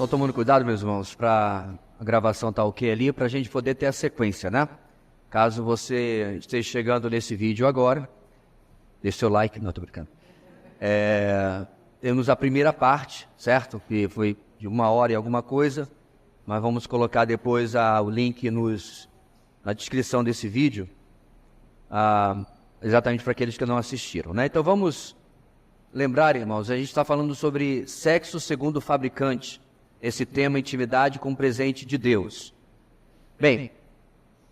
Só tomando cuidado, meus irmãos, para a gravação estar ok ali, para a gente poder ter a sequência, né? Caso você esteja chegando nesse vídeo agora, deixe seu like, não, estou brincando. Temos a primeira parte, certo? Que foi de 1 hora e alguma coisa, mas vamos colocar depois o link na descrição desse vídeo, exatamente para aqueles que não assistiram, né? Então vamos lembrar, irmãos, a gente está falando sobre sexo segundo o fabricante, esse tema intimidade com o presente de Deus. Bem,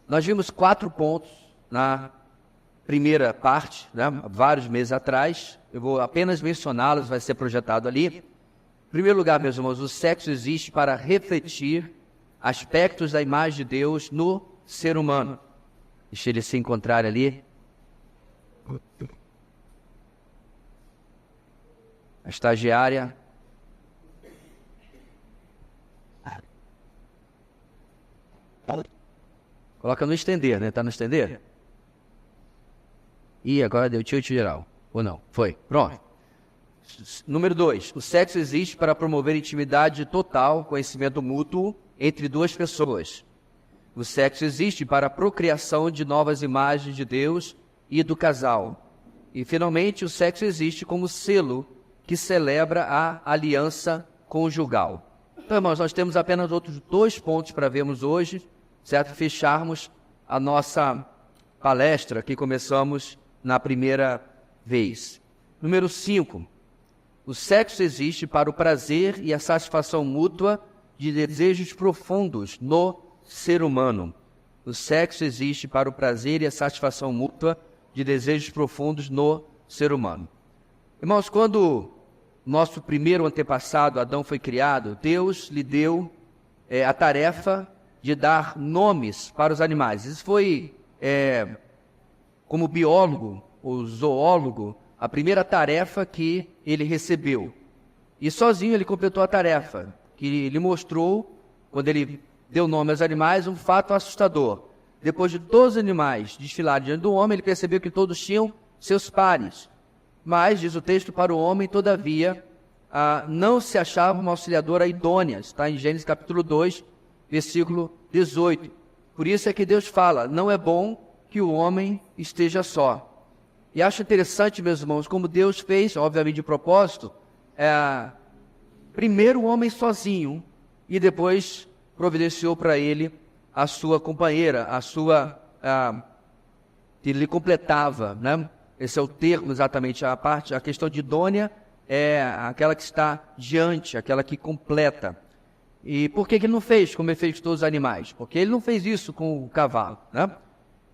nós vimos 4 pontos na primeira parte, né, vários meses atrás. Eu vou apenas mencioná-los, vai ser projetado ali. Em primeiro lugar, meus irmãos, o sexo existe para refletir aspectos da imagem de Deus no ser humano. Deixa ele se encontrar ali. A estagiária. Coloca no estender, né? Tá no estender? Ih, agora deu tilt geral. Ou não? Foi. Pronto. Número 2. O sexo existe para promover intimidade total, conhecimento mútuo entre 2 pessoas. O sexo existe para a procriação de novas imagens de Deus e do casal. E, finalmente, o sexo existe como selo que celebra a aliança conjugal. Então, irmãos, nós temos apenas outros 2 pontos para vermos hoje, certo? Fecharmos a nossa palestra que começamos na primeira vez. Número 5. O sexo existe para o prazer e a satisfação mútua de desejos profundos no ser humano. O sexo existe para o prazer e a satisfação mútua de desejos profundos no ser humano. Irmãos, quando nosso primeiro antepassado, Adão, foi criado, Deus lhe deu a tarefa de dar nomes para os animais. Isso foi, como biólogo ou zoólogo, a primeira tarefa que ele recebeu. E sozinho ele completou a tarefa, que lhe mostrou, quando ele deu nome aos animais, um fato assustador. Depois de todos os animais desfilarem diante do homem, ele percebeu que todos tinham seus pares. Mas, diz o texto, para o homem, todavia, não se achava uma auxiliadora idônea. Está em Gênesis capítulo 2, versículo 18. Por isso é que Deus fala, não é bom que o homem esteja só. E acho interessante, meus irmãos, como Deus fez, obviamente de propósito, primeiro o homem sozinho e depois providenciou para ele a sua companheira, que lhe completava, né? Esse é o termo exatamente, a questão de idônea é aquela que está diante, aquela que completa. E por que ele não fez como ele fez com todos os animais? Porque ele não fez isso com o cavalo, né?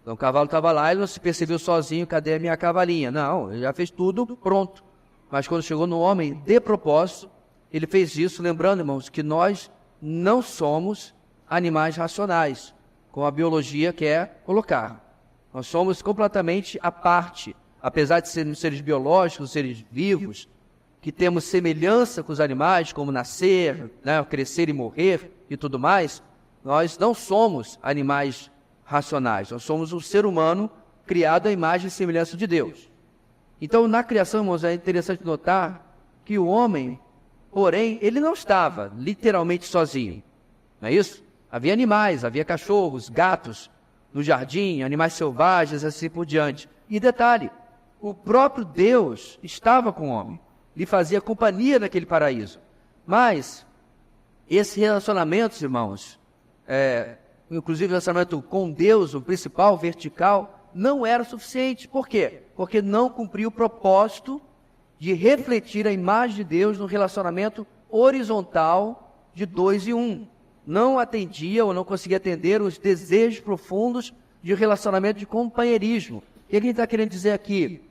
Então o cavalo estava lá, ele não se percebeu sozinho, cadê a minha cavalinha? Não, ele já fez tudo pronto. Mas quando chegou no homem, de propósito, ele fez isso, lembrando, irmãos, que nós não somos animais racionais, como a biologia quer colocar. Nós somos completamente à parte, apesar de sermos seres biológicos, seres vivos, que temos semelhança com os animais, como nascer, né, crescer e morrer e tudo mais, nós não somos animais racionais, nós somos um ser humano criado à imagem e semelhança de Deus. Então, na criação, irmãos, é interessante notar que o homem, porém, ele não estava literalmente sozinho, não é isso? Havia animais, havia cachorros, gatos no jardim, animais selvagens, assim por diante. E detalhe, o próprio Deus estava com o homem, lhe fazia companhia naquele paraíso. Mas esses relacionamentos, irmãos, inclusive o relacionamento com Deus, o principal, vertical, não era suficiente. Por quê? Porque não cumpriu o propósito de refletir a imagem de Deus no relacionamento horizontal de 2 e 1. Não atendia ou não conseguia atender os desejos profundos de relacionamento de companheirismo. O que a gente está querendo dizer aqui?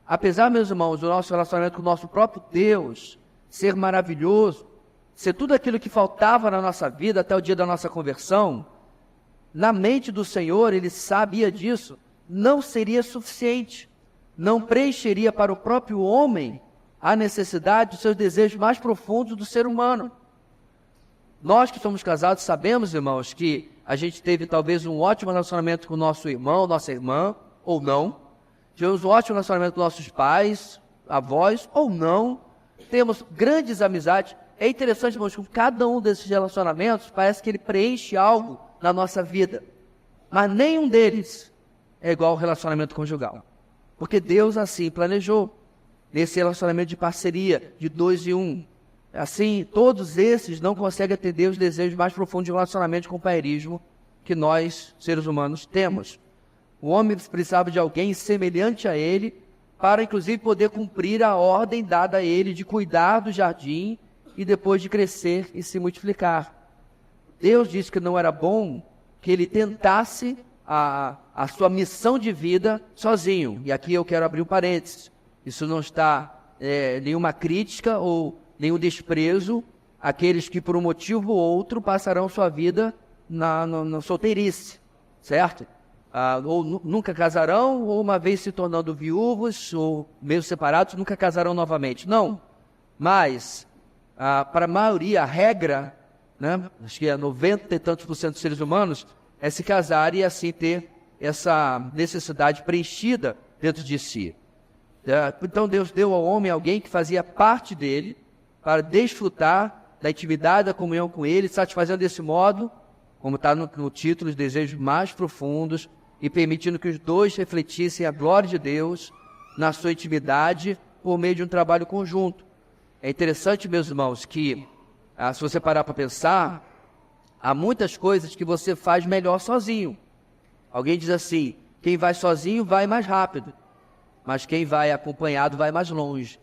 Apesar, meus irmãos, do nosso relacionamento com o nosso próprio Deus ser maravilhoso, ser tudo aquilo que faltava na nossa vida até o dia da nossa conversão, na mente do Senhor, Ele sabia disso, não seria suficiente, não preencheria para o próprio homem a necessidade dos seus desejos mais profundos do ser humano. Nós que somos casados sabemos, irmãos, que a gente teve talvez um ótimo relacionamento com o nosso irmão, nossa irmã, ou não. Tivemos um ótimo relacionamento com nossos pais, avós, ou não. Temos grandes amizades. é interessante, irmãos, que cada um desses relacionamentos parece que ele preenche algo na nossa vida. Mas nenhum deles é igual ao relacionamento conjugal. Porque Deus assim planejou. Nesse relacionamento de parceria, de 2 em 1. Assim, todos esses não conseguem atender os desejos mais profundos de relacionamento de companheirismo que nós, seres humanos, temos. O homem precisava de alguém semelhante a ele, para inclusive poder cumprir a ordem dada a ele de cuidar do jardim e depois de crescer e se multiplicar. Deus disse que não era bom que ele tentasse a sua missão de vida sozinho. E aqui eu quero abrir um parênteses. Isso não está nenhuma crítica ou nenhum desprezo àqueles que por um motivo ou outro passarão sua vida na solteirice, certo? Ou nunca casarão, ou uma vez se tornando viúvos, ou mesmo separados, nunca casarão novamente. Não, mas para a maioria, a regra, né, acho que é 90 e tantos % dos seres humanos, é se casar e assim ter essa necessidade preenchida dentro de si. Então Deus deu ao homem alguém que fazia parte dele, para desfrutar da intimidade, da comunhão com ele, satisfazendo desse modo, como está no título, os desejos mais profundos, e permitindo que os dois refletissem a glória de Deus na sua intimidade por meio de um trabalho conjunto. É interessante, meus irmãos, que se você parar para pensar, há muitas coisas que você faz melhor sozinho. Alguém diz assim, quem vai sozinho vai mais rápido, mas quem vai acompanhado vai mais longe.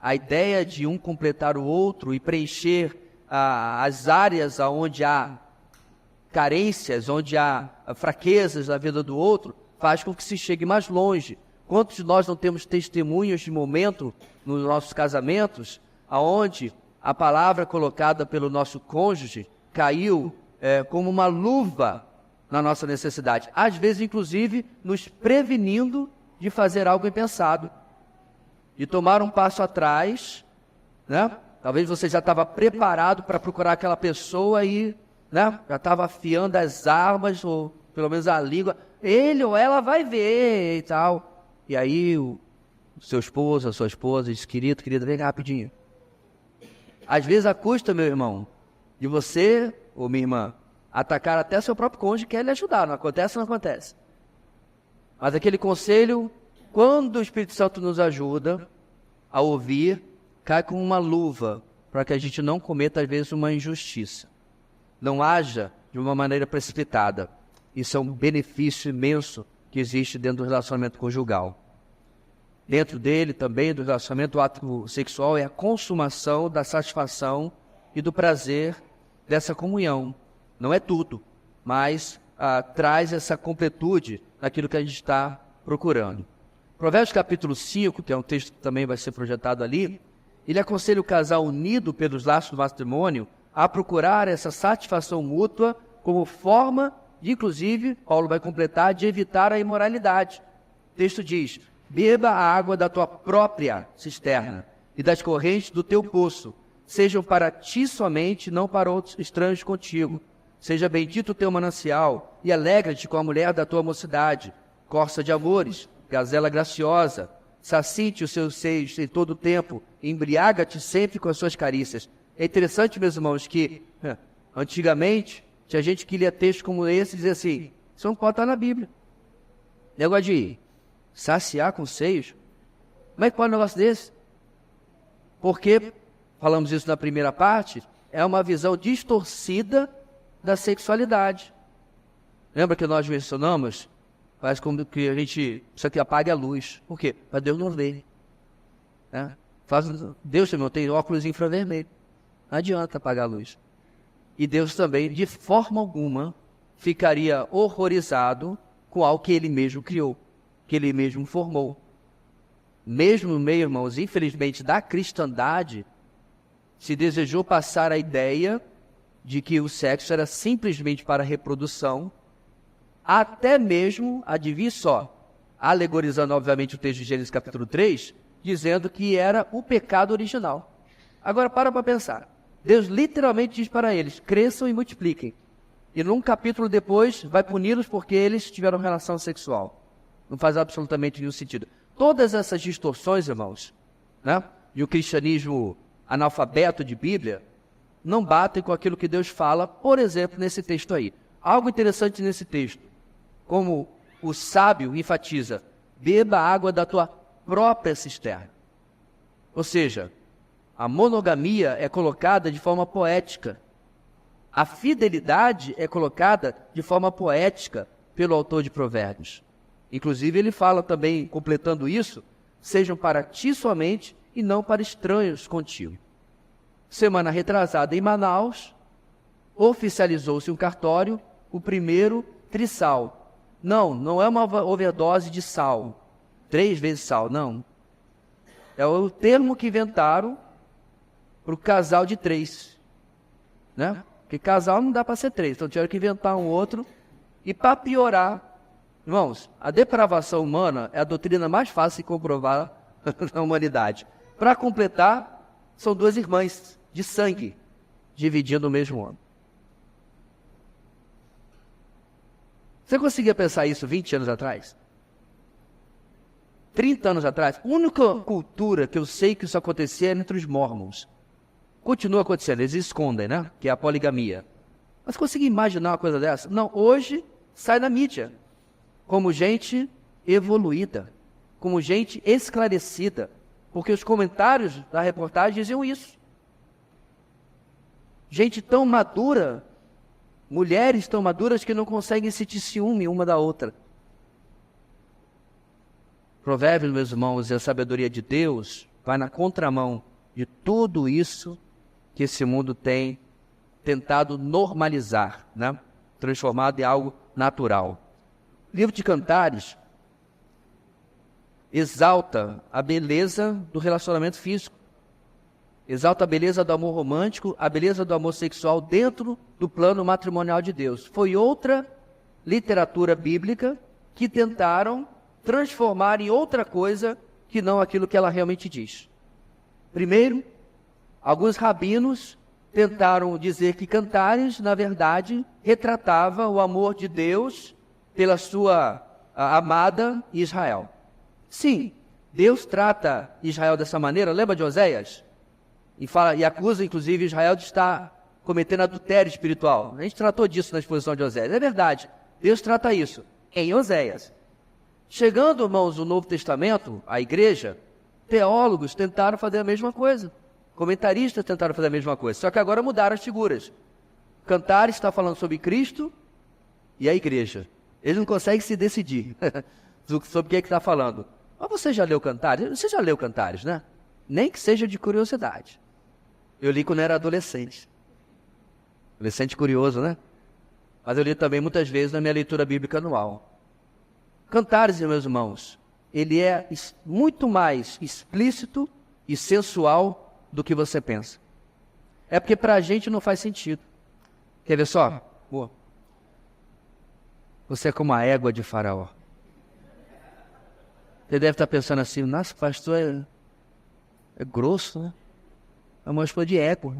A ideia de um completar o outro e preencher as áreas onde há carências, onde há fraquezas na vida do outro, faz com que se chegue mais longe. Quantos de nós não temos testemunhos de momento nos nossos casamentos, aonde a palavra colocada pelo nosso cônjuge caiu como uma luva na nossa necessidade, às vezes inclusive nos prevenindo de fazer algo impensado, de tomar um passo atrás, né? Talvez você já estava preparado para procurar aquela pessoa e, né, já estava afiando as armas, ou pelo menos a língua, ele ou ela vai ver e tal. E aí o seu esposo, a sua esposa diz, querida, vem cá rapidinho. Às vezes a custa, meu irmão, de você, ou minha irmã, atacar até seu próprio cônjuge que quer lhe ajudar. Não acontece ou não acontece? Mas aquele conselho, quando o Espírito Santo nos ajuda a ouvir, cai com uma luva, para que a gente não cometa, às vezes, uma injustiça. Não haja de uma maneira precipitada. Isso é um benefício imenso que existe dentro do relacionamento conjugal. Dentro dele também, do relacionamento, o ato sexual é a consumação da satisfação e do prazer dessa comunhão. Não é tudo, mas traz essa completude naquilo que a gente está procurando. Provérbios capítulo 5, que é um texto que também vai ser projetado ali, ele aconselha o casal unido pelos laços do matrimônio a procurar essa satisfação mútua como forma de, inclusive, Paulo vai completar, de evitar a imoralidade. O texto diz, beba a água da tua própria cisterna e das correntes do teu poço, sejam para ti somente, não para outros estranhos contigo. Seja bendito o teu manancial e alegra-te com a mulher da tua mocidade, corça de amores, gazela graciosa, sacie-te os seus seios em todo o tempo, embriaga-te sempre com as suas carícias. É interessante, meus irmãos, que antigamente tinha gente que lia textos como esse e dizia assim, isso não pode estar na Bíblia. Negócio de saciar com seios? Como é que pode um negócio desse? Porque, falamos isso na primeira parte, é uma visão distorcida da sexualidade. Lembra que nós mencionamos? Faz como que a gente precisa que apague a luz. Por quê? Para Deus não ver. Né? Deus também tem óculos infravermelho. Não adianta apagar a luz. E Deus também, de forma alguma, ficaria horrorizado com algo que Ele mesmo criou, que Ele mesmo formou. Mesmo no meio, irmãos, infelizmente, da cristandade, se desejou passar a ideia de que o sexo era simplesmente para reprodução, até mesmo, adivinhe só, alegorizando obviamente o texto de Gênesis capítulo 3, dizendo que era o pecado original. Agora para pensar, Deus literalmente diz para eles, cresçam e multipliquem, e num capítulo depois vai puni-los porque eles tiveram relação sexual. Não faz absolutamente nenhum sentido. Todas essas distorções, irmãos, né, de um cristianismo analfabeto de Bíblia, não batem com aquilo que Deus fala, por exemplo, nesse texto aí. Algo interessante nesse texto, como o sábio enfatiza, beba a água da tua própria cisterna. Ou seja, a monogamia é colocada de forma poética. A fidelidade é colocada de forma poética pelo autor de Provérbios. Inclusive, ele fala também, completando isso, sejam para ti somente e não para estranhos contigo. Semana retrasada em Manaus, oficializou-se um cartório, o primeiro trissal. Não é uma overdose de sal, 3 vezes sal, não. É o termo que inventaram para o casal de 3, né? Porque casal não dá para ser 3, então tiveram que inventar um outro. E para piorar, irmãos, a depravação humana é a doutrina mais fácil de comprovar na humanidade. Para completar, são 2 irmãs de sangue, dividindo o mesmo homem. Você conseguia pensar isso 20 anos atrás? 30 anos atrás? A única cultura que eu sei que isso acontecia era entre os mormons. Continua acontecendo, eles escondem, né? Que é a poligamia. Mas conseguia imaginar uma coisa dessa? Não, hoje sai na mídia como gente evoluída, como gente esclarecida, porque os comentários da reportagem diziam isso. Gente tão madura, mulheres tão maduras que não conseguem sentir ciúme uma da outra. Provérbios, meus irmãos, e a sabedoria de Deus vai na contramão de tudo isso que esse mundo tem tentado normalizar, né? Transformado em algo natural. O livro de Cantares exalta a beleza do relacionamento físico, exalta a beleza do amor romântico, a beleza do amor sexual dentro do plano matrimonial de Deus. Foi outra literatura bíblica que tentaram transformar em outra coisa que não aquilo que ela realmente diz. Primeiro, alguns rabinos tentaram dizer que Cantares, na verdade, retratava o amor de Deus pela sua amada Israel. Sim, Deus trata Israel dessa maneira. Lembra de Oséias? E acusa, inclusive, Israel de estar cometendo adultério espiritual. A gente tratou disso na exposição de Oséias. É verdade, Deus trata isso em Oséias. Chegando, irmãos, o Novo Testamento, a igreja, teólogos tentaram fazer a mesma coisa. Comentaristas tentaram fazer a mesma coisa. Só que agora mudaram as figuras. Cantares está falando sobre Cristo e a igreja. Eles não conseguem se decidir sobre o que está falando. Mas você já leu Cantares? Você já leu Cantares, né? Nem que seja de curiosidade. Eu li quando era adolescente. Adolescente curioso, né? Mas eu li também muitas vezes na minha leitura bíblica anual. Cantares, meus irmãos, ele é muito mais explícito e sensual do que você pensa. É porque para a gente não faz sentido. Quer ver só? Boa. Você é como a égua de Faraó. Você deve estar pensando assim, nossa, pastor é grosso, né? É uma esposa de égua.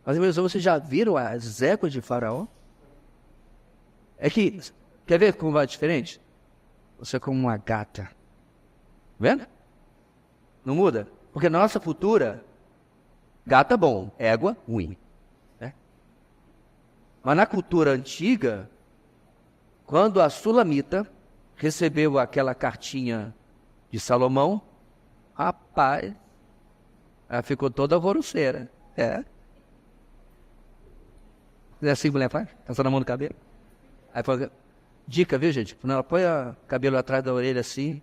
Mas, meus irmãos, vocês já viram as éguas de Faraó? É que, quer ver como vai diferente? Você é como uma gata. Vendo? Não muda? Porque na nossa cultura, gata bom, égua ruim. Né? Mas na cultura antiga, quando a Sulamita recebeu aquela cartinha de Salomão, rapaz, ela ficou toda alvoroceira. É. É assim que a mulher faz? Passando a mão no cabelo. Aí fala, dica, viu, gente? Quando ela põe o cabelo atrás da orelha assim.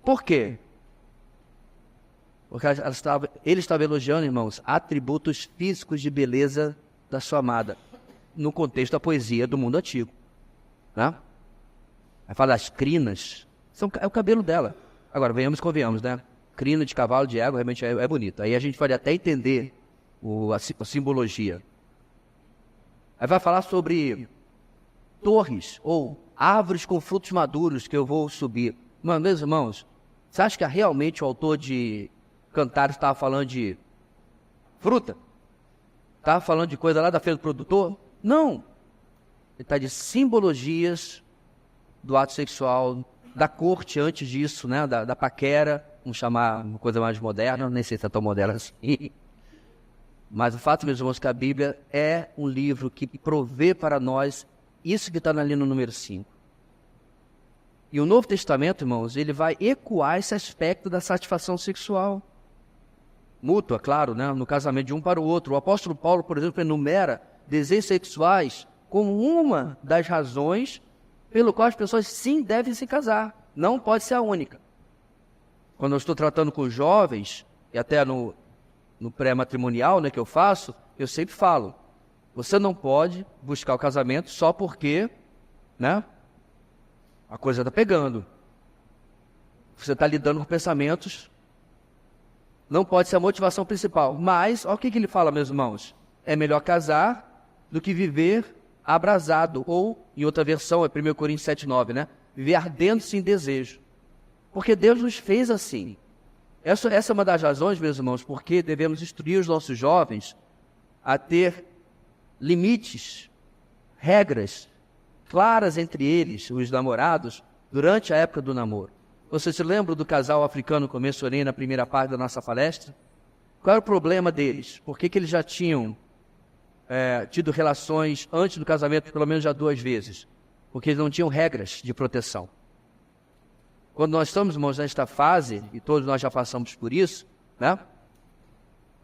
Por quê? Porque ele estava elogiando, irmãos, atributos físicos de beleza da sua amada, no contexto da poesia do mundo antigo. Né? Aí fala das crinas, é o cabelo dela. Agora, venhamos e convenhamos, né? Crina de cavalo, de égua, realmente é bonito. Aí a gente pode até entender a simbologia. Aí vai falar sobre torres ou árvores com frutos maduros que eu vou subir. Mas, meus irmãos, você acha que realmente o autor de Cantares estava falando de fruta? Estava falando de coisa lá da feira do produtor? Não. Ele está de simbologias do ato sexual, da corte antes disso, né? da paquera. vamos chamar uma coisa mais moderna, nem sei se é tão moderna assim. Mas o fato, meus irmãos, que a Bíblia é um livro que provê para nós isso que está ali no número 5. E o Novo Testamento, irmãos, ele vai ecoar esse aspecto da satisfação sexual. Mútua, claro, né? No casamento de um para o outro. O apóstolo Paulo, por exemplo, enumera desejos sexuais como uma das razões pelo qual as pessoas sim devem se casar. Não pode ser a única. Quando eu estou tratando com jovens, e até no pré-matrimonial, né, que eu faço, eu sempre falo, você não pode buscar o casamento só porque, né, a coisa está pegando. Você está lidando com pensamentos, não pode ser a motivação principal. Mas, olha o que ele fala, meus irmãos, é melhor casar do que viver abrasado, ou, em outra versão, é 1 Coríntios 7,9, né, viver ardendo-se em desejo. Porque Deus nos fez assim. Essa é uma das razões, meus irmãos, porque devemos instruir os nossos jovens a ter limites, regras claras entre eles, os namorados, durante a época do namoro. Você se lembra do casal africano que eu mencionei na primeira parte da nossa palestra? Qual era o problema deles? Por que eles já tinham tido relações antes do casamento, pelo menos já 2 vezes? Porque eles não tinham regras de proteção. Quando nós estamos, irmãos, nesta fase, e todos nós já passamos por isso, né?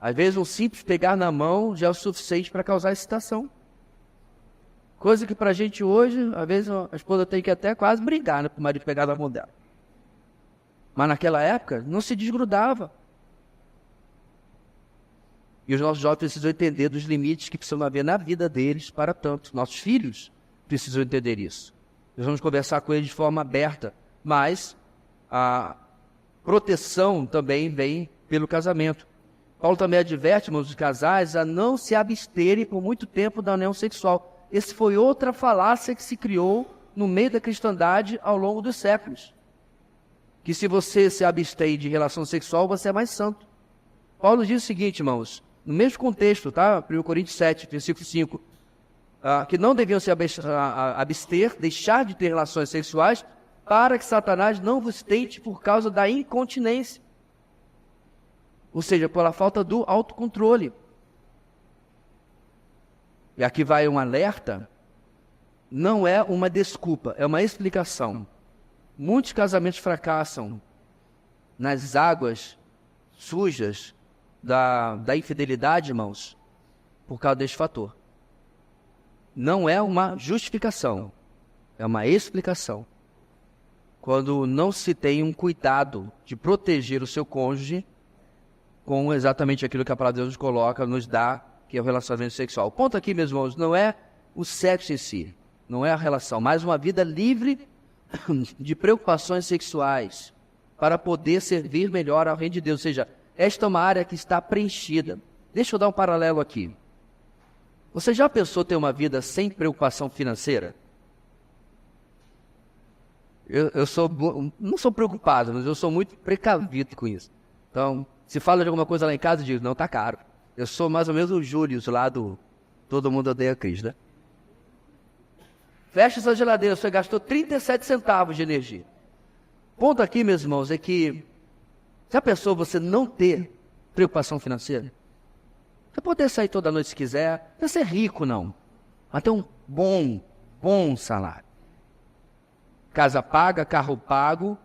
Às vezes um simples pegar na mão já é o suficiente para causar excitação. Coisa que para a gente hoje, às vezes a esposa tem que até quase brigar, né, para o marido pegar na mão dela. Mas naquela época não se desgrudava. E os nossos jovens precisam entender dos limites que precisam haver na vida deles para tanto. Nossos filhos precisam entender isso. Nós vamos conversar com eles de forma aberta, mas a proteção também vem pelo casamento. Paulo também adverte, irmãos, os casais a não se absterem por muito tempo da união sexual. Esse foi outra falácia que se criou no meio da cristandade ao longo dos séculos. Que se você se abstém de relação sexual, você é mais santo. Paulo diz o seguinte, irmãos, no mesmo contexto, tá? 1 Coríntios 7, versículo 5, que não deviam se abster, deixar de ter relações sexuais, para que Satanás não vos tente por causa da incontinência. Ou seja, pela falta do autocontrole. E aqui vai um alerta, não é uma desculpa, é uma explicação. Muitos casamentos fracassam nas águas sujas da infidelidade, irmãos, por causa deste fator. Não é uma justificação, é uma explicação. Quando não se tem um cuidado de proteger o seu cônjuge com exatamente aquilo que a palavra de Deus nos coloca, nos dá, que é o relacionamento sexual. O ponto aqui, meus irmãos, não é o sexo em si, não é a relação, mas uma vida livre de preocupações sexuais para poder servir melhor ao reino de Deus. Ou seja, esta é uma área que está preenchida. Deixa eu dar um paralelo aqui. Você já pensou ter uma vida sem preocupação financeira? Não sou preocupado, mas eu sou muito precavido com isso. Então, se fala de alguma coisa lá em casa, eu digo, não, tá caro. Eu sou mais ou menos o Júlio lá do Todo Mundo Odeia Cristo, né? Fecha essa geladeira, você gastou 37 centavos de energia. Ponto aqui, meus irmãos, é que já pensou você não ter preocupação financeira? Você pode sair toda noite se quiser, não precisa ser rico não, mas ter um bom salário. Casa paga, carro pago,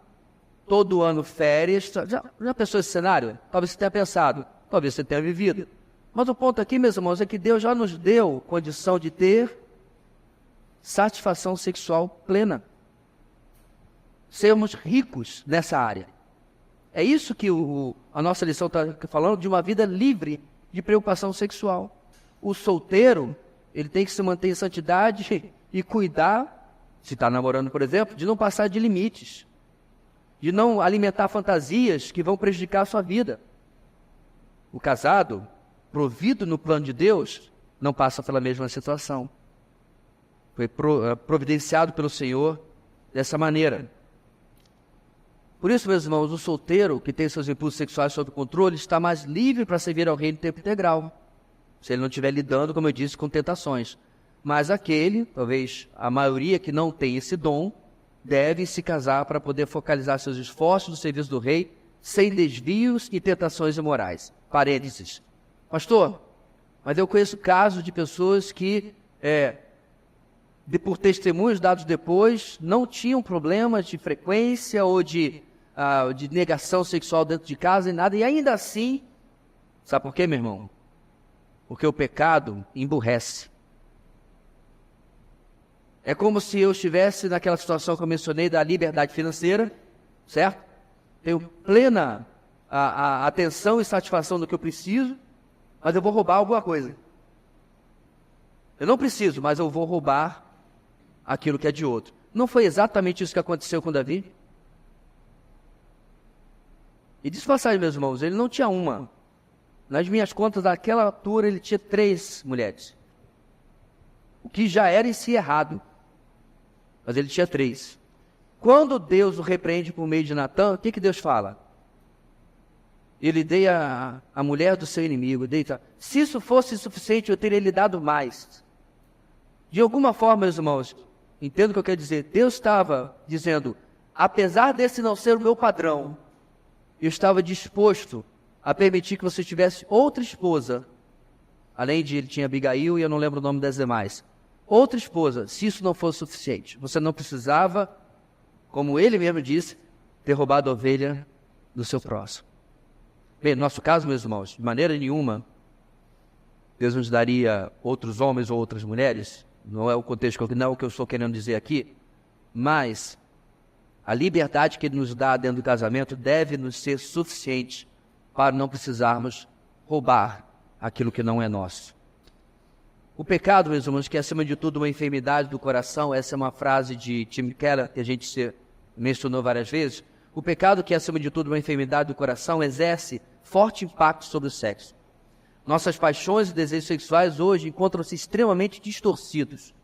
todo ano férias. Já pensou esse cenário? Talvez você tenha pensado, talvez você tenha vivido. Mas o ponto aqui, meus irmãos, é que Deus já nos deu condição de ter satisfação sexual plena. Sermos ricos nessa área. É isso que a nossa lição está falando, de uma vida livre de preocupação sexual. O solteiro, ele tem que se manter em santidade e cuidar, se está namorando, por exemplo, de não passar de limites, de não alimentar fantasias que vão prejudicar a sua vida. O casado, provido no plano de Deus, não passa pela mesma situação. Foi providenciado pelo Senhor dessa maneira. Por isso, meus irmãos, o solteiro que tem seus impulsos sexuais sob controle está mais livre para servir ao reino em tempo integral, se ele não estiver lidando, como eu disse, com tentações. Mas aquele, talvez a maioria que não tem esse dom, deve se casar para poder focalizar seus esforços no serviço do rei, sem desvios e tentações imorais. Parênteses. Pastor, mas eu conheço casos de pessoas que, por testemunhos dados depois, não tinham problemas de frequência ou de negação sexual dentro de casa e nada, e ainda assim, sabe por quê, meu irmão? Porque o pecado emburrece. É como se eu estivesse naquela situação que eu mencionei da liberdade financeira, certo? Tenho plena a atenção e satisfação do que eu preciso, mas eu vou roubar alguma coisa. Eu não preciso, mas eu vou roubar aquilo que é de outro. Não foi exatamente isso que aconteceu com Davi? E diz passagem, meus irmãos, ele não tinha uma. Nas minhas contas, naquela altura, ele tinha 3 mulheres. O que já era em si errado. Mas ele tinha 3. Quando Deus o repreende por meio de Natã, o que Deus fala? Ele dei a mulher do seu inimigo. Se isso fosse suficiente, eu teria lhe dado mais. De alguma forma, meus irmãos, entendo o que eu quero dizer. Deus estava dizendo, apesar desse não ser o meu padrão, eu estava disposto a permitir que você tivesse outra esposa. Além de ele tinha Abigail e eu não lembro o nome das demais. Outra esposa, se isso não fosse suficiente. Você não precisava, como ele mesmo disse, ter roubado a ovelha do seu próximo. Bem, no nosso caso, meus irmãos, de maneira nenhuma, Deus nos daria outros homens ou outras mulheres. Não é o contexto, não é o que eu estou querendo dizer aqui. Mas a liberdade que Ele nos dá dentro do casamento deve nos ser suficiente para não precisarmos roubar aquilo que não é nosso. O pecado, meus irmãos, que é acima de tudo uma enfermidade do coração, essa é uma frase de Tim Keller, que a gente mencionou várias vezes. O pecado, que é acima de tudo uma enfermidade do coração, exerce forte impacto sobre o sexo. Nossas paixões e desejos sexuais hoje encontram-se extremamente distorcidos.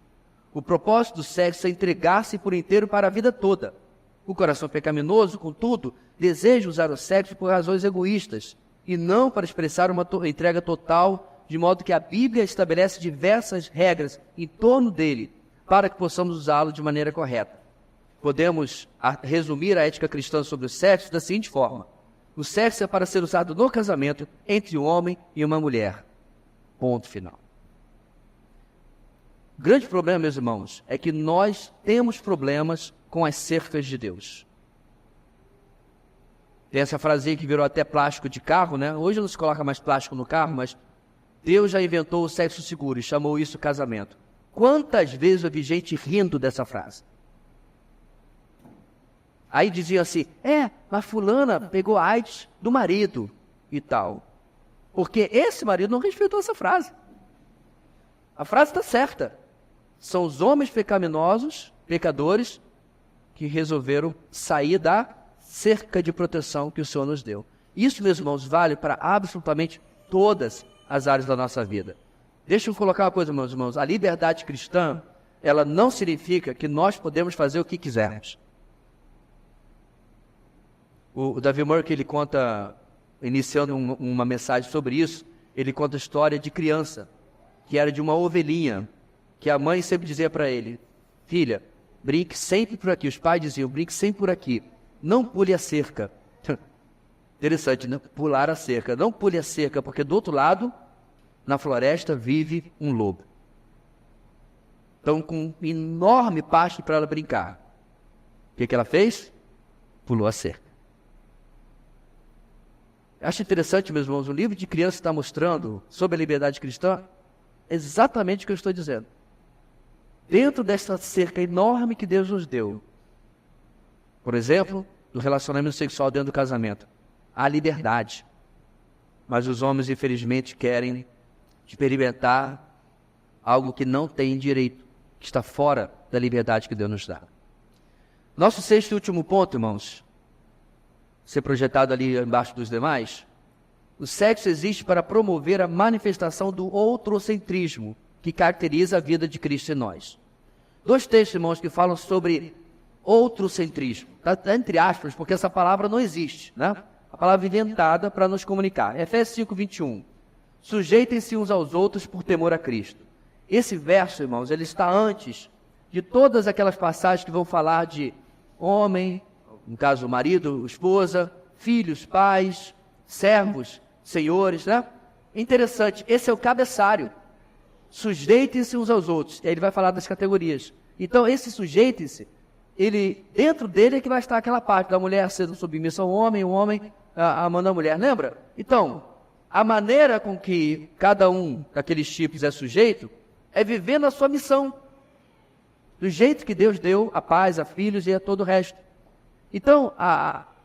O propósito do sexo é entregar-se por inteiro para a vida toda. O coração pecaminoso, contudo, deseja usar o sexo por razões egoístas e não para expressar uma entrega total, de modo que a Bíblia estabelece diversas regras em torno dele para que possamos usá-lo de maneira correta. Podemos resumir a ética cristã sobre o sexo da seguinte forma: o sexo é para ser usado no casamento entre um homem e uma mulher. Ponto final. O grande problema, meus irmãos, é que nós temos problemas com as cercas de Deus. Tem essa frasinha que virou até plástico de carro, né? Hoje não se coloca mais plástico no carro, mas Deus já inventou o sexo seguro e chamou isso casamento. Quantas vezes eu vi gente rindo dessa frase? Aí diziam assim, mas fulana pegou AIDS do marido e tal. Porque esse marido não respeitou essa frase. A frase está certa. São os homens pecaminosos, pecadores, que resolveram sair da cerca de proteção que o Senhor nos deu. Isso, meus irmãos, vale para absolutamente todas as áreas da nossa vida. Deixa eu colocar uma coisa, meus irmãos. A liberdade cristã, ela não significa que nós podemos fazer o que quisermos. O Davi Murray, ele conta, iniciando uma mensagem sobre isso, ele conta a história de criança, que era de uma ovelhinha, que a mãe sempre dizia para ele, filha, brinque sempre por aqui. Os pais diziam, brinque sempre por aqui. Não pule a cerca. Interessante, né? Pular a cerca. Não pule a cerca, porque do outro lado, na floresta, vive um lobo. Então, com um enorme pasto para ela brincar. O que ela fez? Pulou a cerca. Acho interessante, meus irmãos, o livro de criança está mostrando sobre a liberdade cristã exatamente o que eu estou dizendo. Dentro dessa cerca enorme que Deus nos deu, por exemplo, do relacionamento sexual dentro do casamento, há liberdade. Mas os homens, infelizmente, querem experimentar algo que não tem direito, que está fora da liberdade que Deus nos dá. Nosso sexto e último ponto, irmãos, ser projetado ali embaixo dos demais, o sexo existe para promover a manifestação do outrocentrismo que caracteriza a vida de Cristo em nós. 2 textos, irmãos, que falam sobre outrocentrismo, tá entre aspas, porque essa palavra não existe, né? A palavra inventada para nos comunicar. Efésios 5:21. Sujeitem-se uns aos outros por temor a Cristo. Esse verso, irmãos, ele está antes de todas aquelas passagens que vão falar de homem, no caso o marido, esposa, filhos, pais, servos, senhores, né? Interessante, esse é o cabeçário. Sujeitem-se uns aos outros. E aí ele vai falar das categorias. Então, esse sujeitem-se, dentro dele é que vai estar aquela parte da mulher sendo submissa ao homem, o homem amando a mulher. Lembra? Então, a maneira com que cada um daqueles tipos é sujeito é vivendo a sua missão. Do jeito que Deus deu a pais, a filhos e a todo o resto. Então, a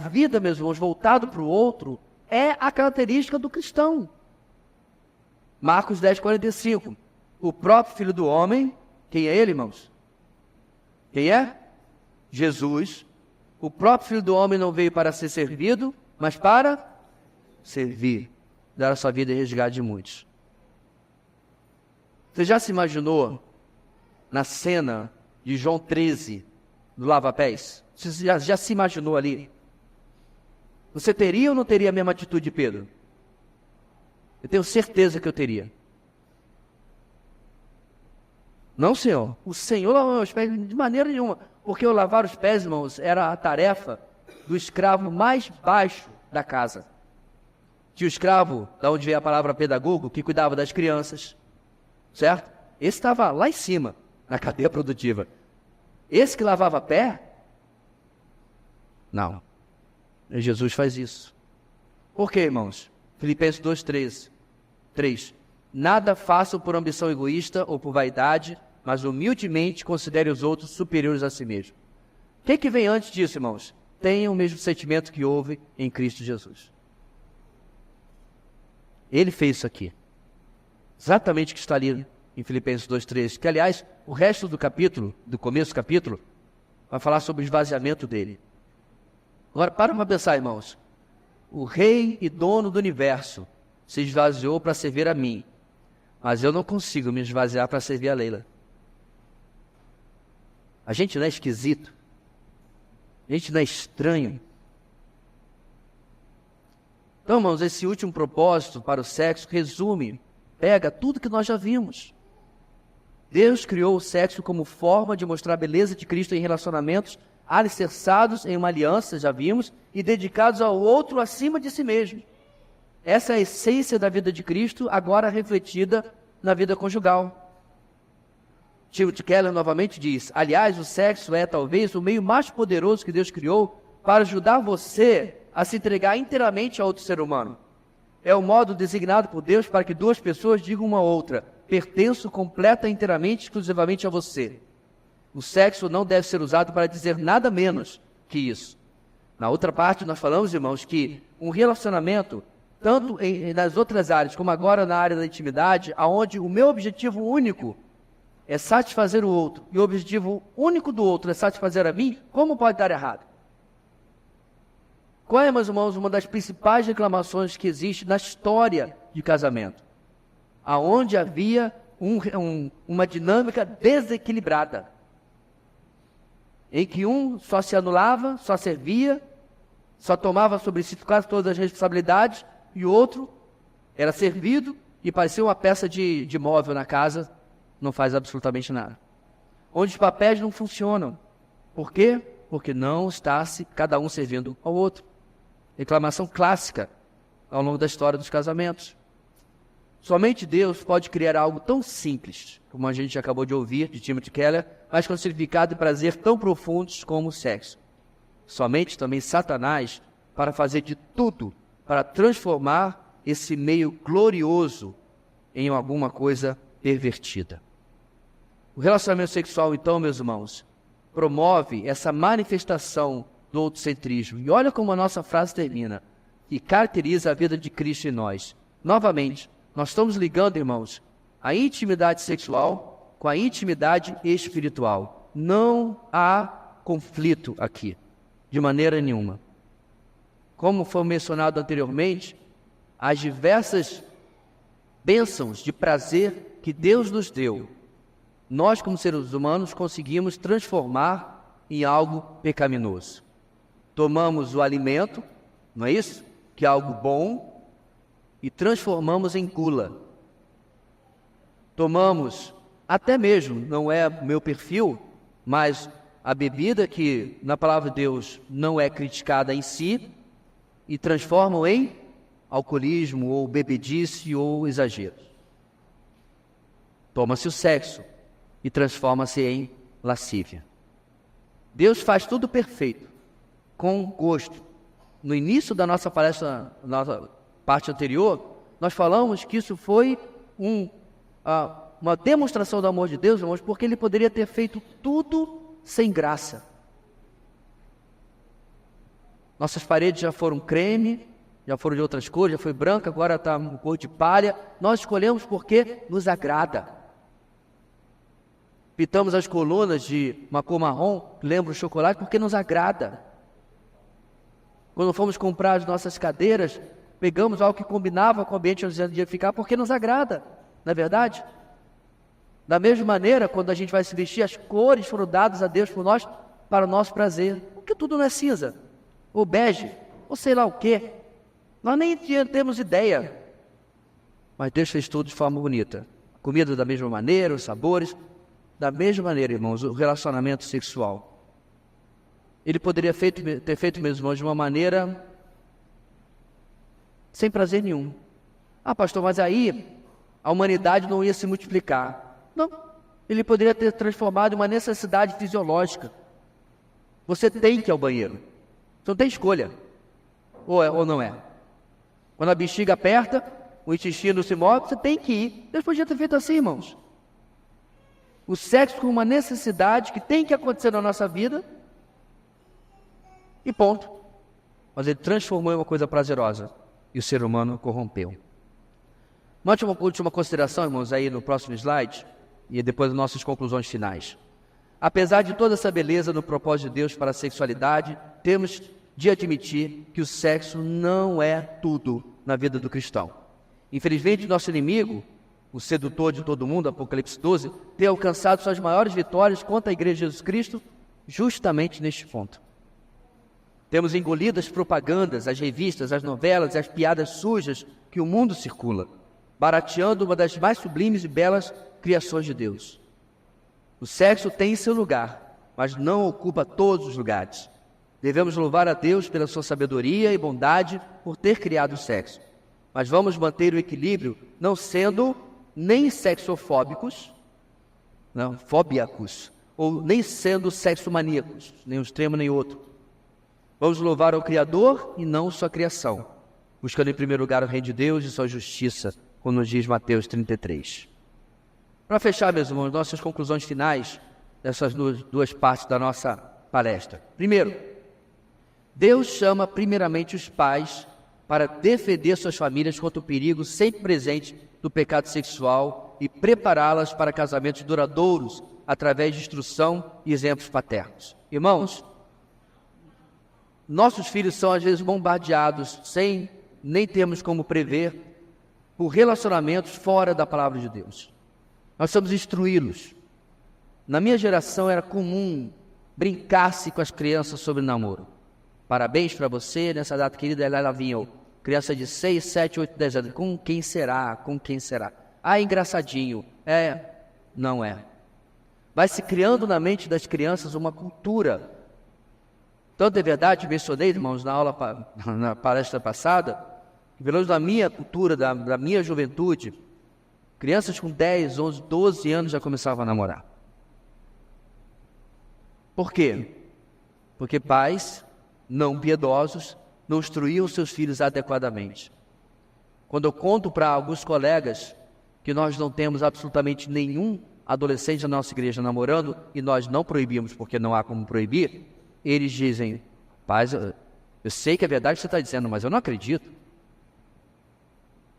vida, meus irmãos, voltado para o outro, é a característica do cristão. Marcos 10, 45. O próprio Filho do Homem, quem é ele, irmãos? Quem é? Jesus. O próprio Filho do Homem não veio para ser servido, mas para servir, dar a sua vida em resgate de muitos. Você já se imaginou na cena de João 13, do lava-pés? Você já se imaginou ali? Você teria ou não teria a mesma atitude de Pedro? Eu tenho certeza que eu teria. Não, Senhor. O Senhor lavou meus pés de maneira nenhuma. Porque eu lavar os pés, irmãos, era a tarefa do escravo mais baixo da casa. Tinha o escravo, da onde veio a palavra pedagogo, que cuidava das crianças. Certo? Esse estava lá em cima, na cadeia produtiva. Esse que lavava pé? Não. Jesus faz isso. Por quê, irmãos? Filipenses 2, 3. Nada façam por ambição egoísta ou por vaidade, mas humildemente considere os outros superiores a si mesmo. O que vem antes disso, irmãos? Tenham o mesmo sentimento que houve em Cristo Jesus. Ele fez isso aqui. Exatamente o que está ali em Filipenses 2:13, que aliás, o resto do capítulo, do começo do capítulo, vai falar sobre o esvaziamento dele. Agora, para pensar, irmãos. O rei e dono do universo se esvaziou para servir a mim, mas eu não consigo me esvaziar para servir a Leila. A gente não é esquisito? A gente não é estranho? Então, irmãos, esse último propósito para o sexo pega tudo que nós já vimos. Deus criou o sexo como forma de mostrar a beleza de Cristo em relacionamentos alicerçados em uma aliança, já vimos, e dedicados ao outro acima de si mesmo. Essa é a essência da vida de Cristo, agora refletida na vida conjugal. Timothy Keller novamente diz: aliás, o sexo é talvez o meio mais poderoso que Deus criou para ajudar você a se entregar inteiramente a outro ser humano. É o modo designado por Deus para que duas pessoas digam uma a outra: pertenço completa, inteiramente, exclusivamente a você. O sexo não deve ser usado para dizer nada menos que isso. Na outra parte, nós falamos, irmãos, que um relacionamento, tanto nas outras áreas, como agora na área da intimidade, onde o meu objetivo único é satisfazer o outro, e o objetivo único do outro é satisfazer a mim, como pode dar errado? Qual é, meus irmãos, uma das principais reclamações que existe na história de casamento? Aonde havia uma dinâmica desequilibrada, em que um só se anulava, só servia, só tomava sobre si quase todas as responsabilidades, e o outro era servido e parecia uma peça de móvel na casa, não faz absolutamente nada. Onde os papéis não funcionam. Por quê? Porque não está cada um servindo ao outro. Reclamação clássica ao longo da história dos casamentos. Somente Deus pode criar algo tão simples, como a gente acabou de ouvir de Timothy Keller, mas com significado e prazer tão profundos como o sexo. Somente também Satanás para fazer de tudo para transformar esse meio glorioso em alguma coisa pervertida. O relacionamento sexual, então, meus irmãos, promove essa manifestação do autocentrismo. E olha como a nossa frase termina, que caracteriza a vida de Cristo em nós. Novamente, nós estamos ligando, irmãos, a intimidade sexual com a intimidade espiritual. Não há conflito aqui, de maneira nenhuma. Como foi mencionado anteriormente, as diversas bênçãos de prazer que Deus nos deu, nós como seres humanos conseguimos transformar em algo pecaminoso. Tomamos o alimento, não é isso? Que é algo bom, e transformamos em gula. Tomamos, até mesmo, não é meu perfil, mas a bebida que, na palavra de Deus, não é criticada em si, e transformam em alcoolismo, ou bebedice, ou exagero. Toma-se o sexo e transforma-se em lascívia. Deus faz tudo perfeito, com gosto. No início da nossa palestra, nossa parte anterior, nós falamos que isso foi uma demonstração do amor de Deus, irmãos, porque Ele poderia ter feito tudo sem graça. Nossas paredes já foram creme, já foram de outras cores, já foi branca, agora está com cor de palha. Nós escolhemos porque nos agrada. Pintamos as colunas de uma cor marrom, que lembra o chocolate, porque nos agrada. Quando fomos comprar as nossas cadeiras, pegamos algo que combinava com o ambiente onde a gente ia ficar, porque nos agrada, não é verdade? Da mesma maneira, quando a gente vai se vestir, as cores foram dadas a Deus por nós, para o nosso prazer. Porque tudo não é cinza, ou bege, ou sei lá o quê. Nós nem temos ideia. Mas Deus fez tudo de forma bonita. Comida da mesma maneira, os sabores, da mesma maneira, irmãos, o relacionamento sexual. Ele poderia ter feito, meus irmãos, de uma maneira sem prazer nenhum. Ah, pastor, mas aí a humanidade não ia se multiplicar. Não, ele poderia ter transformado em uma necessidade fisiológica. Você tem que ir ao banheiro. Você não tem escolha. Ou é ou não é. Quando a bexiga aperta, o intestino se move, você tem que ir. Deus podia ter feito assim, irmãos. O sexo como uma necessidade que tem que acontecer na nossa vida. E ponto. Mas Ele transformou em uma coisa prazerosa. E o ser humano corrompeu. Note uma última consideração, irmãos, aí no próximo slide. E depois as nossas conclusões finais. Apesar de toda essa beleza no propósito de Deus para a sexualidade, temos de admitir que o sexo não é tudo na vida do cristão. Infelizmente, nosso inimigo, o sedutor de todo mundo, Apocalipse 12, tem alcançado suas maiores vitórias contra a Igreja de Jesus Cristo justamente neste ponto. Temos engolido as propagandas, as revistas, as novelas e as piadas sujas que o mundo circula, barateando uma das mais sublimes e belas criações de Deus. O sexo tem seu lugar, mas não ocupa todos os lugares. Devemos louvar a Deus pela sua sabedoria e bondade por ter criado o sexo. Mas vamos manter o equilíbrio, não sendo nem sexofóbicos, não, fóbiacos, ou nem sendo sexomaníacos, nem um extremo nem outro. Vamos louvar ao Criador e não sua criação, buscando em primeiro lugar o reino de Deus e sua justiça, como nos diz Mateus 33. Para fechar, meus irmãos, nossas conclusões finais dessas duas partes da nossa palestra. Primeiro, Deus chama primeiramente os pais para defender suas famílias contra o perigo sempre presente do pecado sexual e prepará-las para casamentos duradouros através de instrução e exemplos paternos. Irmãos, nossos filhos são às vezes bombardeados sem nem termos como prever por relacionamentos fora da palavra de Deus. Nós precisamos instruí-los. Na minha geração era comum brincar-se com as crianças sobre namoro. Parabéns para você, nessa data querida, ela vinha, criança de 6, 7, 8, 10 anos. Com quem será? Com quem será? Ah, engraçadinho. Não é. Vai se criando na mente das crianças uma cultura. Tanto é verdade, mencionei, irmãos, na palestra passada, que pelo menos na minha cultura, da minha juventude, crianças com 10, 11, 12 anos já começavam a namorar. Por quê? Porque pais não piedosos não instruíam seus filhos adequadamente. Quando eu conto para alguns colegas que nós não temos absolutamente nenhum adolescente na nossa igreja namorando, e nós não proibimos porque não há como proibir, eles dizem: pais, eu sei que é verdade o que você está dizendo, mas eu não acredito.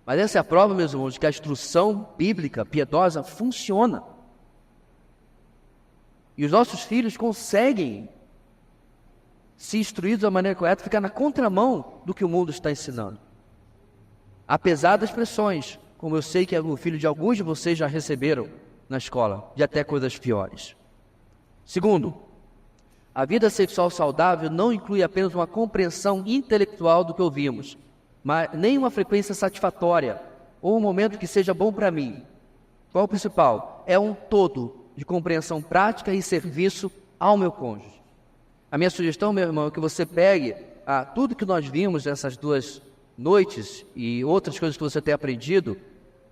Mas essa é a prova, meus irmãos, de que a instrução bíblica, piedosa, funciona. E os nossos filhos conseguem, se instruídos da maneira correta, ficar na contramão do que o mundo está ensinando. Apesar das pressões, como eu sei que o filho de alguns de vocês já receberam na escola, de até coisas piores. Segundo, a vida sexual saudável não inclui apenas uma compreensão intelectual do que ouvimos, mas nem uma frequência satisfatória, ou um momento que seja bom para mim. Qual é o principal? É um todo de compreensão prática e serviço ao meu cônjuge. A minha sugestão, meu irmão, é que você pegue tudo que nós vimos nessas 2 noites e outras coisas que você tem aprendido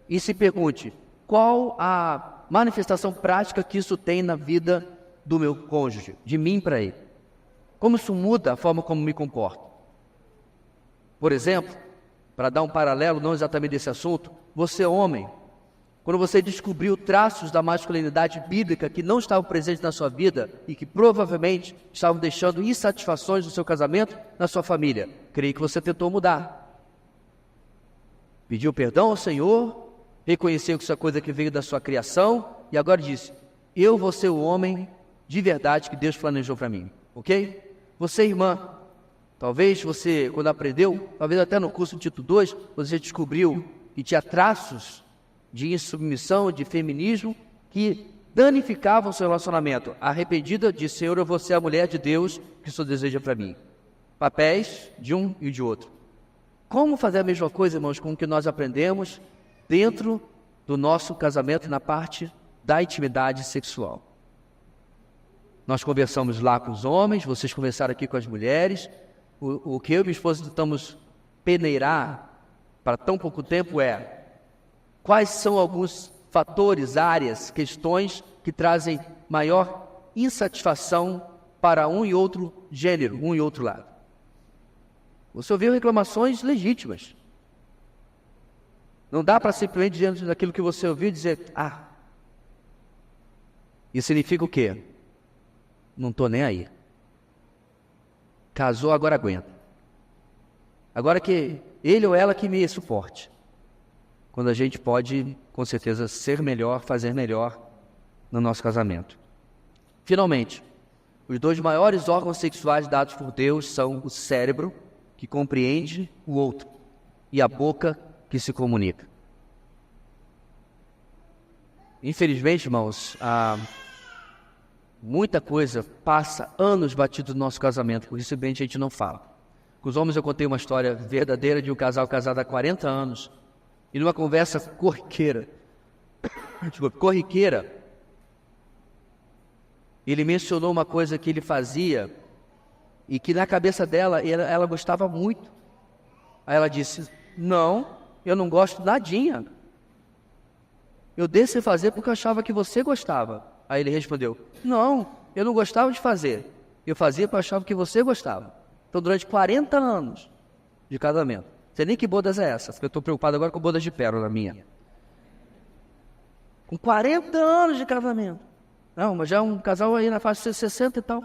e se pergunte qual a manifestação prática que isso tem na vida do meu cônjuge, de mim para ele. Como isso muda a forma como me comporto. Por exemplo, para dar um paralelo, não exatamente desse assunto, você homem, quando você descobriu traços da masculinidade bíblica que não estavam presentes na sua vida e que provavelmente estavam deixando insatisfações no seu casamento, na sua família, creio que você tentou mudar. Pediu perdão ao Senhor, reconheceu que isso é coisa que veio da sua criação e agora disse, eu vou ser o homem de verdade que Deus planejou para mim, ok? Você, irmã, talvez você, quando aprendeu, talvez até no curso de Tito 2, você descobriu que tinha traços de insubmissão, de feminismo, que danificavam o seu relacionamento. Arrependida, disse, Senhor, eu vou ser a mulher de Deus que o Senhor deseja para mim. Papéis de um e de outro. Como fazer a mesma coisa, irmãos, com o que nós aprendemos dentro do nosso casamento na parte da intimidade sexual? Nós conversamos lá com os homens, vocês conversaram aqui com as mulheres. O que eu e minha esposa tentamos peneirar para tão pouco tempo é quais são alguns fatores, áreas, questões que trazem maior insatisfação para um e outro gênero, um e outro lado. Você ouviu reclamações legítimas. Não dá para simplesmente, diante daquilo que você ouviu, dizer, isso significa o quê? Não estou nem aí. Casou, agora aguenta. Agora que ele ou ela que me suporte. Quando a gente pode, com certeza, ser melhor, fazer melhor no nosso casamento. Finalmente, os 2 maiores órgãos sexuais dados por Deus são o cérebro, que compreende o outro, e a boca, que se comunica. Infelizmente, irmãos, muita coisa passa anos batido no nosso casamento, por isso simplesmente a gente não fala. Com os homens eu contei uma história verdadeira de um casal casado há 40 anos, e numa conversa corriqueira, ele mencionou uma coisa que ele fazia e que na cabeça dela, ela gostava muito. Aí ela disse, não, eu não gosto nadinha. Eu deixei fazer porque eu achava que você gostava. Aí ele respondeu, não, eu não gostava de fazer. Eu fazia porque eu achava que você gostava. Então durante 40 anos de casamento, não sei nem que bodas é essa, porque eu estou preocupado agora com bodas de pérola minha. Com 40 anos de casamento. Não, mas já é um casal aí na faixa de 60 e tal.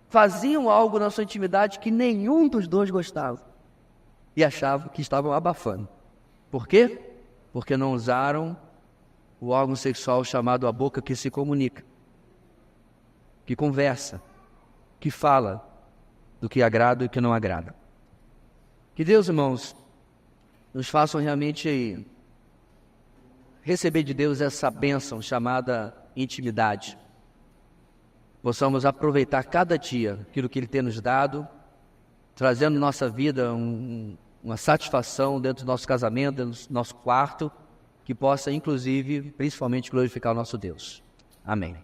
Faziam algo na sua intimidade que nenhum dos 2 gostava. E achavam que estavam abafando. Por quê? Porque não usaram o órgão sexual chamado a boca, que se comunica, que conversa, que fala do que agrada e do que não agrada. Que Deus, irmãos, nos façam realmente receber de Deus essa bênção chamada intimidade. Possamos aproveitar cada dia aquilo que Ele tem nos dado, trazendo em nossa vida uma satisfação dentro do nosso casamento, dentro do nosso quarto, que possa, inclusive, principalmente glorificar o nosso Deus. Amém.